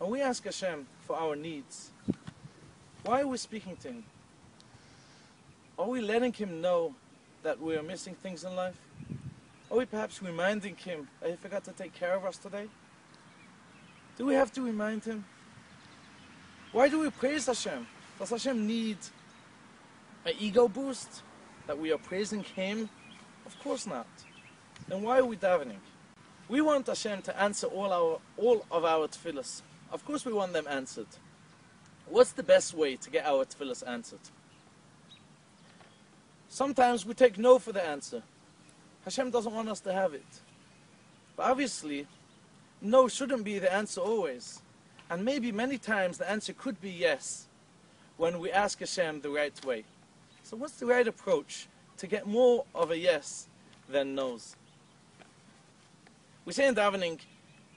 when we ask Hashem for our needs, why are we speaking to Him? Are we letting Him know that we are missing things in life? Are we perhaps reminding Him that He forgot to take care of us today? Do we have to remind Him? Why do we praise Hashem? Does Hashem need an ego boost that we are praising Him? Of course not. Then why are we davening? We want Hashem to answer all of our tefillahs. Of course we want them answered. What's the best way to get our tefillahs answered? Sometimes we take no for the answer. Hashem doesn't want us to have it. But obviously, no shouldn't be the answer always. And maybe many times the answer could be yes, when we ask Hashem the right way. So what's the right approach to get more of a yes than no's? We say in davening,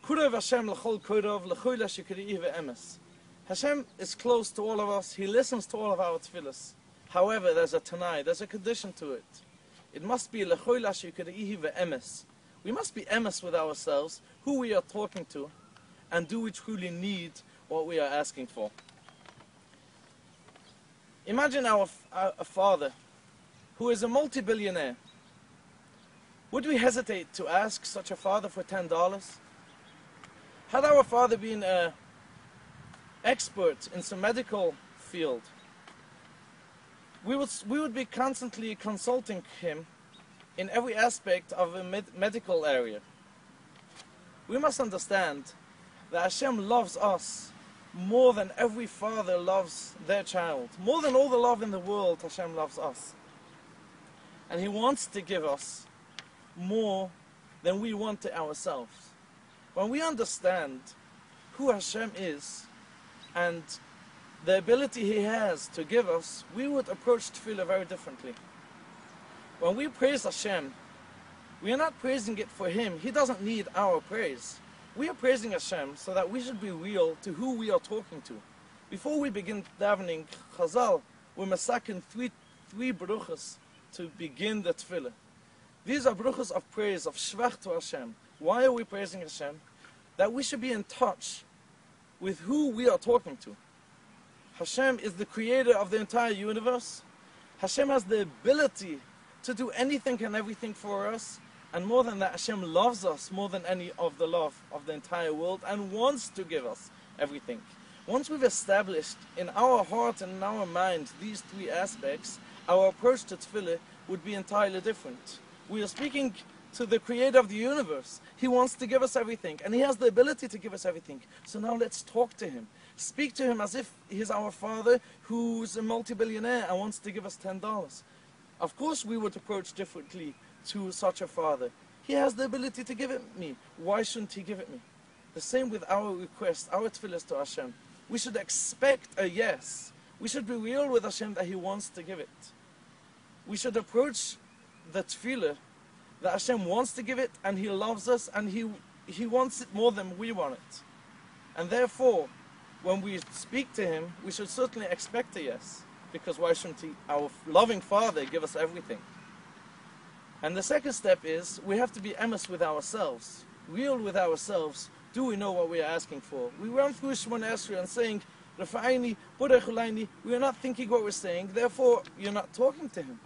Kurov Hashem l'chol korov l'chol hashikri'i ve'emes. Hashem is close to all of us. He listens to all of our tefillahs. However, there's a tanai, there's a condition to it. It must be l'chol hashikri'i ve'emes. We must be emes with ourselves, who we are talking to, and do we truly need what we are asking for. Imagine a father who is a multi-billionaire. Would we hesitate to ask such a father for $10? Had our father been an expert in some medical field, we would be constantly consulting him in every aspect of a medical area. We must understand that Hashem loves us more than every father loves their child. More than all the love in the world, Hashem loves us. And He wants to give us more than we want to ourselves. When we understand who Hashem is and the ability He has to give us, we would approach tefillah very differently. When we praise Hashem, we are not praising it for Him. He doesn't need our praise. We are praising Hashem so that we should be real to who we are talking to. Before we begin davening Chazal, we're masakin three bruchas to begin the tefillah. These are bruchas of praise, of shvach to Hashem. Why are we praising Hashem? That we should be in touch with who we are talking to. Hashem is the creator of the entire universe. Hashem has the ability to do anything and everything for us. And more than that, Hashem loves us more than any of the love of the entire world and wants to give us everything. Once we've established in our heart and in our mind these three aspects, our approach to tefillah would be entirely different. We are speaking to the creator of the universe. He wants to give us everything, and He has the ability to give us everything. So now let's talk to Him. Speak to Him as if He's our Father who's a multi-billionaire and wants to give us $10. Of course we would approach differently to such a Father. He has the ability to give it me. Why shouldn't He give it me? The same with our request, our tefillahs to Hashem. We should expect a yes. We should be real with Hashem that He wants to give it. We should approach the tefillah that Hashem wants to give it, and He loves us, and He wants it more than we want it. And therefore, when we speak to Him, we should certainly expect a yes, because why shouldn't He, our loving Father, give us everything? And the second step is, we have to be emes with ourselves, real with ourselves. Do we know what we are asking for? We run through Shemona Esrei and saying, Rafa'ini, Borech, we are not thinking what we're saying, therefore you're not talking to Him.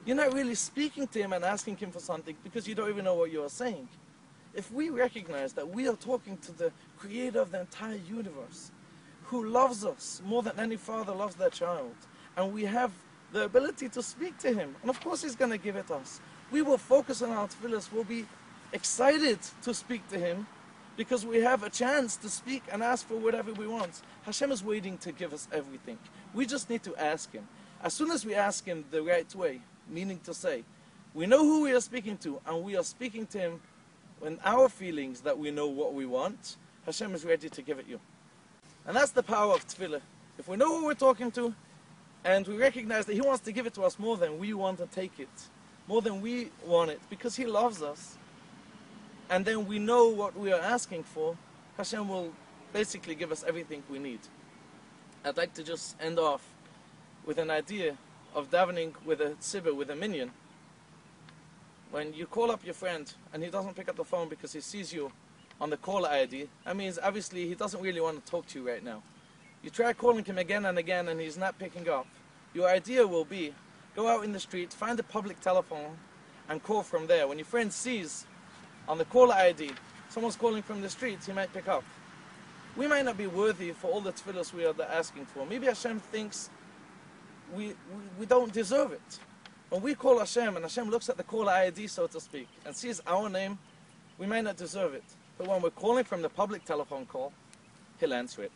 You're not really speaking to Him and asking Him for something because you don't even know what you are saying. If we recognize that we are talking to the creator of the entire universe, who loves us more than any father loves their child, and we have the ability to speak to Him, and of course He's going to give it us, we will focus on our tefillahs, we'll be excited to speak to Him, because we have a chance to speak and ask for whatever we want. Hashem is waiting to give us everything. We just need to ask Him. As soon as we ask Him the right way, meaning to say, we know who we are speaking to, and we are speaking to Him in our feelings that we know what we want, Hashem is ready to give it you. And that's the power of tefillah. If we know who we're talking to, and we recognize that He wants to give it to us more than we want to take it, more than we want it, because He loves us, and then we know what we are asking for, Hashem will basically give us everything we need. I'd like to just end off with an idea of davening with a tzibur, with a minyan. When you call up your friend and he doesn't pick up the phone because he sees you on the caller ID, that means obviously he doesn't really want to talk to you right now. You try calling him again and again and he's not picking up. Your idea will be, go out in the street, find a public telephone and call from there. When your friend sees on the caller ID someone's calling from the street, he might pick up. We might not be worthy for all the tefillos we are asking for. Maybe Hashem thinks we don't deserve it. When we call Hashem and Hashem looks at the caller ID, so to speak, and sees our name, we may not deserve it. But when we're calling from the public telephone call, He'll answer it.